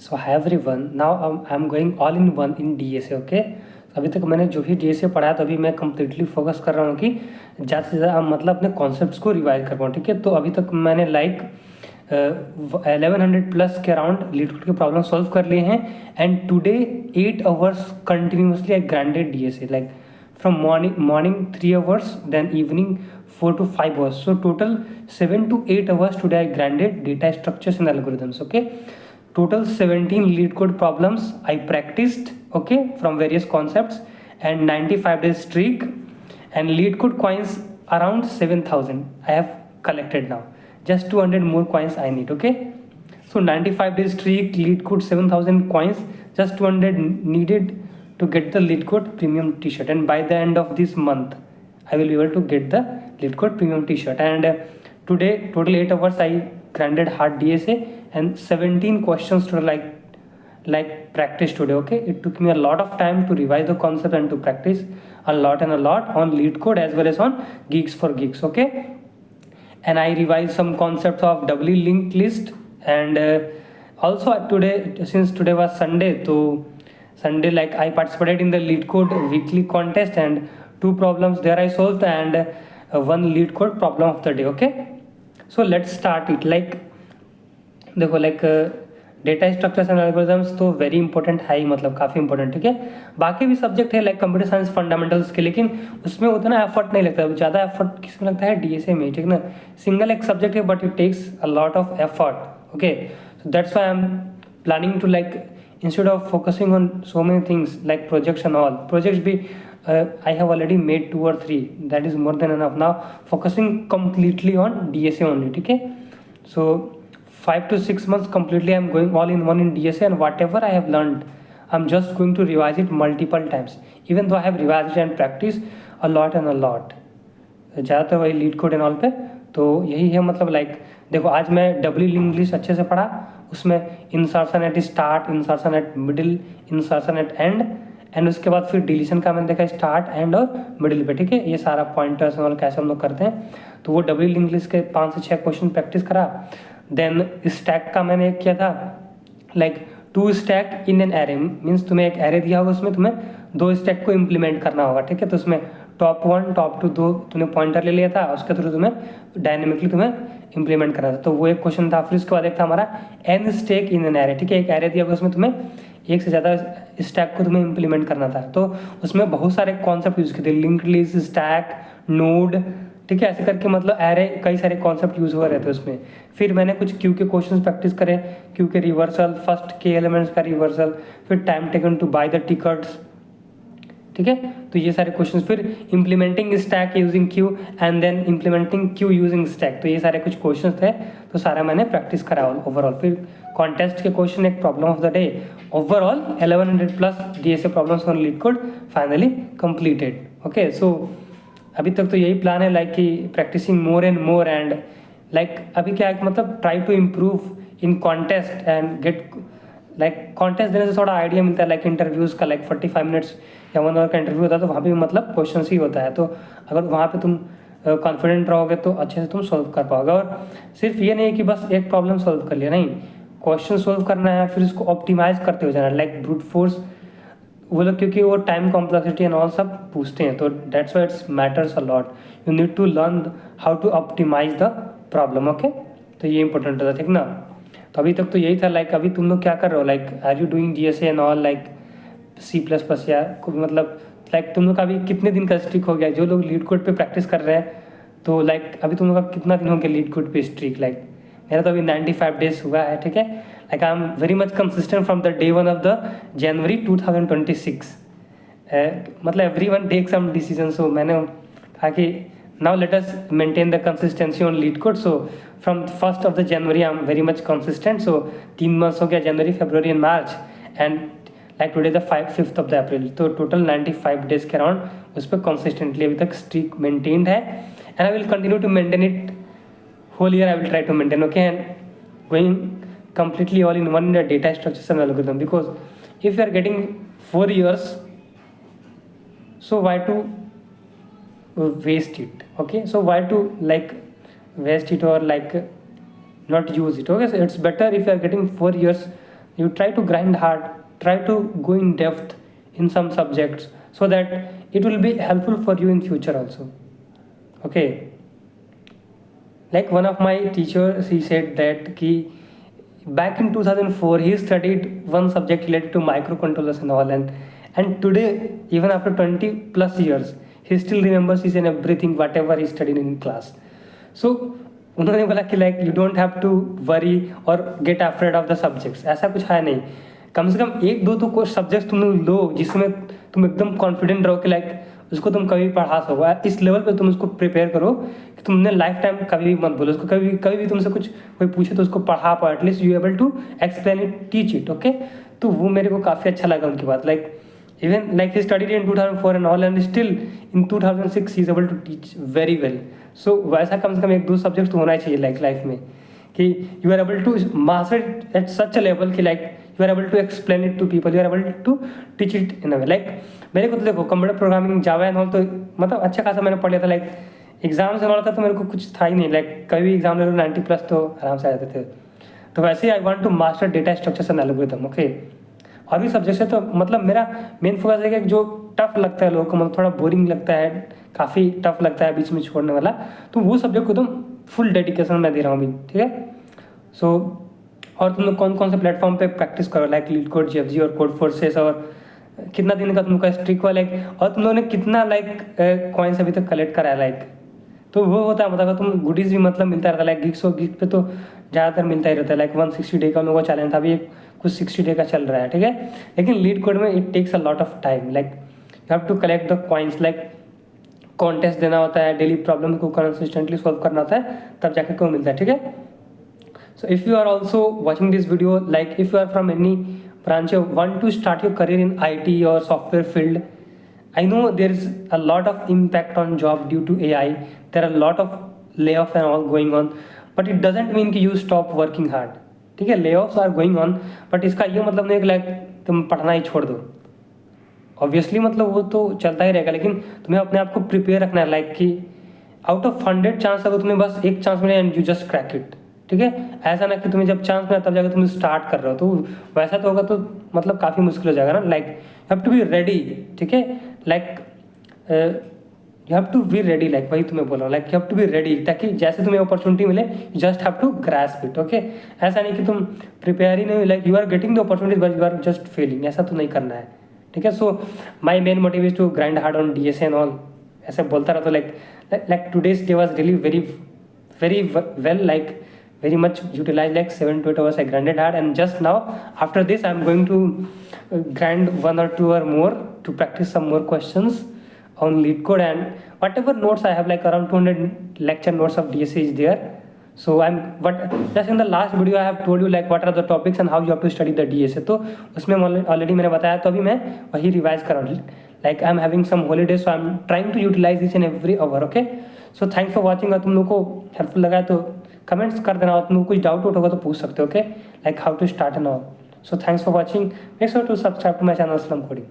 So hi everyone, now I am going all in one in DSA. Okay, अभी तक मैंने जो भी डीएसए पढ़ा है तो अभी मैं कम्प्लीटली फोकस कर रहा हूँ कि ज़्यादा से ज़्यादा मतलब अपने कॉन्सेप्ट्स को रिवाइज कर पाऊँ। ठीक है, तो अभी तक मैंने 1100 प्लस के अराउंड लीड कोड के प्रॉब्लम सॉल्व कर लिए हैं। And today 8 hours continuously I grinded DSA, like from morning 3 hours, then evening 4 to 5 hours. So total 7 to 8 hours today I grinded data structures and algorithms. Okay, total 17 lead code problems I practiced, okay, from various concepts, and 95 days streak, and lead code coins around 7,000 I have collected now. Just 200 more coins I need. Okay, so 95 days streak, lead code 7,000 coins, just 200 needed to get the lead code premium t-shirt, and by the end of this month I will be able to get the lead code premium t-shirt. And today total 8 hours I grinded hard DSA and 17 questions to like practice today. Okay, it took me a lot of time to revise the concept and to practice a lot and a lot on lead code as well as on Geeks for Geeks. Okay, and I revised some concepts of doubly linked list, and also today, since today was Sunday, so Sunday, like I participated in the lead code weekly contest, and 2 problems there I solved, and one lead code problem of the day. Okay, so let's start it. like देखो data structures and algorithms तो very important है ही, मतलब काफ़ी important. ठीक है, बाकी भी subject है लाइक कंप्यूटर साइंस फंडामेंटल्स के, लेकिन उसमें उतना एफर्ट नहीं लगता, ज़्यादा एफर्ट किसमें लगता है, डीएसए में। ठीक ना, सिंगल एक सब्जेक्ट है but it takes a lot of effort. Okay, so that's why I am planning to instead of focusing on so many things like projects and all projects be I have already made 2 or 3, that is more than enough. Now focusing completely on DSA only. Okay, so 5 to 6 months completely I'm going all in one in DSA, and whatever I have learned I'm just going to revise it multiple times, even though I have revised it and practiced a lot and a lot, ज़्यादातर वही leet code and all पे। तो यही है, मतलब देखो आज मैं डब्ल्यू इंग्लिश अच्छे से पढ़ा, उसमें insertion at start, insertion at middle, insertion at end उसके बाद फिर डिलीशन का मैंने देखा स्टार्ट एंड और मिडिल पे। ठीक है, ये सारा पॉइंटर्स और कैसे हम लोग करते हैं, तो वो डब्ल्यू इंग्लिश के 5 से 6 क्वेश्चन प्रैक्टिस करा। देन स्टैक का मैंने एक किया था, like 2 stack in an array, means तुम्हें एक एरे दिया होगा, उसमें तुम्हें 2 स्टैक को इम्प्लीमेंट करना होगा। ठीक है, तो उसमें टॉप 1 टॉप 2 2 तुमने पॉइंटर ले लिया था, उसके थ्रू तुम्हें डायनेमिकली तुम्हें इंप्लीमेंट करना था, तो वो एक क्वेश्चन था। फिर उसके बाद एक था हमारा an stack in an array. ठीक है, एक एरे दिया होगा, उसमें तुम्हें एक से ज़्यादा स्टैक को तुम्हें इंप्लीमेंट करना था, तो उसमें बहुत सारे कॉन्सेप्ट यूज़ किए थे, लिंक्ड लिस्ट, स्टैक, नोड। ठीक है, ऐसे करके मतलब एरे कई सारे कॉन्सेप्ट यूज़ हो रहे थे उसमें। फिर मैंने कुछ क्यू के क्वेश्चन प्रैक्टिस करे, क्यू के रिवर्सल, फर्स्ट के एलिमेंट्स का रिवर्सल, फिर time taken to buy the tickets. ठीक है, तो ये सारे क्वेश्चन, फिर implementing stack using queue and then implementing queue using stack, तो ये सारे कुछ क्वेश्चन थे, तो सारा मैंने प्रैक्टिस करा ओवरऑल। फिर कॉन्टेस्ट के क्वेश्चन, एक problem of the day, overall 1100 plus DSA problems on LeetCode finally completed. Okay, so अभी तक तो यही प्लान है, लाइक कि practising more and more, and like अभी क्या है, मतलब try to improve in contest and get, like contest देने से थोड़ा आइडिया मिलता है, लाइक इंटरव्यूज़ का, लाइक 45 मिनट्स या 1 आवर का इंटरव्यू होता है, तो वहाँ पे मतलब क्वेश्चन ही होता है, तो अगर वहाँ पे तुम कॉन्फिडेंट रहोगे तो अच्छे से तुम सॉल्व कर पाओगे। और सिर्फ ये नहीं कि बस एक प्रॉब्लम सॉल्व कर लिया, नहीं, क्वेश्चन सॉल्व करना है, फिर उसको ऑप्टिमाइज करते हुए जाना, लाइक ब्रूट फोर्स वो लोग, क्योंकि वो टाइम कॉम्प्लेक्सिटी एंड ऑल सब पूछते हैं, तो that's why it's matters a lot, you need to learn how to optimise the problem. Okay, तो ये इंपॉर्टेंट होता है, ठीक ना। तो अभी तक तो यही था, लाइक अभी तुम लोग क्या कर रहे हो, like are you doing DSA and all, like C++ या मतलब लाइक तुम लोग का अभी कितने दिन का स्ट्रीक हो गया, जो लोग लीड कोड पे प्रैक्टिस कर रहे हैं, तो लाइक अभी तुम लोग का कितना दिन हो गया लीड कोड पे स्ट्रीक, लाइक मेरा तो अभी 95 डेज हुआ है। ठीक है, like I am very much consistent from the day 1 of the January 2026, मतलब every one take some decision, so मैंने कहा कि now let us maintain the consistency on LeetCode, so from 1st of January I am very much consistent, so 3 months हो गया, January, February and March, and like today the 5th of April, तो total 95 days के around उस पर consistently अभी तक streak maintained है, and I will continue to maintain it whole year. I will try to maintain. Okay, and going completely all in one in the data structures and algorithm, because if you are getting 4 years, so why to waste it? Okay, so why to like waste it or like not use it? Okay, so it's better if you are getting 4 years, You try to grind hard, try to go in depth in some subjects so that it will be helpful for you in future also. Okay, like one of my teachers, he said that ki back in 2004 he studied one subject related to microcontrollers and all, and today, even after 20 plus years, he still remembers each and everything whatever he studied in class. So उन्होंने बोला कि like you don't have to worry और get afraid of the subjects, ऐसा कुछ है नहीं। कम से कम एक दो तो कोई सब्जेक्ट्स तुम लो जिसमें तुम एकदम कॉन्फिडेंट रहो कि लाइक उसको तुम कभी पढ़ा सको, इस लेवल पे तुम उसको प्रिपेयर करो कि तुमने लाइफ टाइम कभी भी मत बोलो उसको, कभी भी तुमसे कुछ कोई पूछे तो उसको पढ़ा पाओ, at least you able to explain it, teach it. Okay, तो वो मेरे को काफ़ी अच्छा लगा उनकी बात। Like even like he studied in 2004 and all, and still in 2006 he is able to teach very well. So वैसा कम से कम एक दो सब्जेक्ट तो होना चाहिए लाइफ में कि you are able to master it at such a level कि like you are able to explain it to people, you are able to teach it in a way. Like मेरे को तो देखो computer programming Java and all तो मतलब अच्छा खासा मैंने पढ़ लिया था। लाइक एग्जाम से था तो मेरे को कुछ था ही नहीं, लाइक कभी भी एग्जाम ले लो 90+ तो आराम से आ जाते थे। तो वैसे ही I want to master data structures and algorithm. Okay, और भी सब्जेक्ट है तो मतलब मेरा मेन फोकस है कि जो टफ लगता है लोगों को, मतलब थोड़ा बोरिंग लगता है, काफ़ी टफ लगता है बीच में छोड़ने वाला, तो वो सब्जेक्ट को तुम फुल डेडिकेशन मैं दे रहा हूँ अभी। ठीक है, सो और तुम लोग कौन कौन से प्लेटफॉर्म पे प्रैक्टिस करो, लाइक LeetCode, JFG और कोड फोर्सेस, और कितना दिन का तुमका स्ट्रिक हुआ, लाइक और तुम लोगों ने कितना लाइक कॉइन्स अभी तक कलेक्ट करा है, लाइक तो वो होता है मतलब तुम गुडीज भी मतलब मिलता रहता है। लाइक गिग्स और गिग पे तो ज़्यादातर मिलता ही रहता है। लाइक 160 डे का उन लोगों का चैलेंज था, अभी एक कुछ 60 डे का चल रहा है। ठीक है, लेकिन LeetCode में it takes a lot of time, like you have to collect the coins, like contest देना होता है, डेली प्रॉब्लम को कंसिस्टेंटली सॉल्व करना होता है, तब जाकर को मिलता है। ठीक है, so if you are also watching this video, like if you are from any branch, you want to start your career in IT or software field, I know there is a lot of impact on job due to AI. There are a lot of layoffs and all going on, but it doesn't mean कि you stop working hard. ठीक है, layoffs are going on, but इसका ये मतलब नहीं कि like तुम पढ़ना ही छोड़ दो। ऑब्वियसली मतलब वो तो चलता ही रहेगा, लेकिन तुम्हें अपने आप को प्रिपेयर रखना है, लाइक कि आउट ऑफ 100 चांस अगर तुम्हें बस एक चांस मिले and you just crack it. ठीक है, ऐसा ना कि तुम्हें जब चांस मिला तब जाकर तुम स्टार्ट कर रहे हो, तो वैसा तो होगा तो मतलब काफ़ी मुश्किल हो जाएगा ना। Like you have to be ready. ठीक है, like you have to be ready, like वही तुम्हें बोल रहा हूँ, like you have to be ready, ताकि जैसे तुम्हें अपॉर्चुनिटी मिले you just have to grasp it. Okay, ऐसा नहीं कि तुम प्रिपेयर ही नहीं, like you are getting the opportunity but you are just failing, ऐसा तो नहीं करना है। ठीक है, so my main motive is to grind hard on DSA and all, ऐसे बोलता रहता। Like today's day was really very well, like very much utilized, like 7 to 8 hours I grinded hard, and just now after this I'm going to grind 1 or 2 or more to practice some more questions on LeetCode, and whatever notes I have, like around 200 lecture notes of DSA is there. So just in the last video I have told you like what are the topics and how you have to study the DSA, तो उसमें already मैंने बताया, तो अभी मैं वही revise कर रहा हूँ। like I'm having some holidays, so I'm trying to utilize each and every hour. Okay, so thanks for watching। अगर तुम लोग को हेल्पफुल लगा है तो कमेंट्स कर देना, और तुम लोग कुछ डाउट होगा तो पूछ सकते हो। Okay, like how to start and all. So thanks for watching, make sure to subscribe to my channel Aslam coding.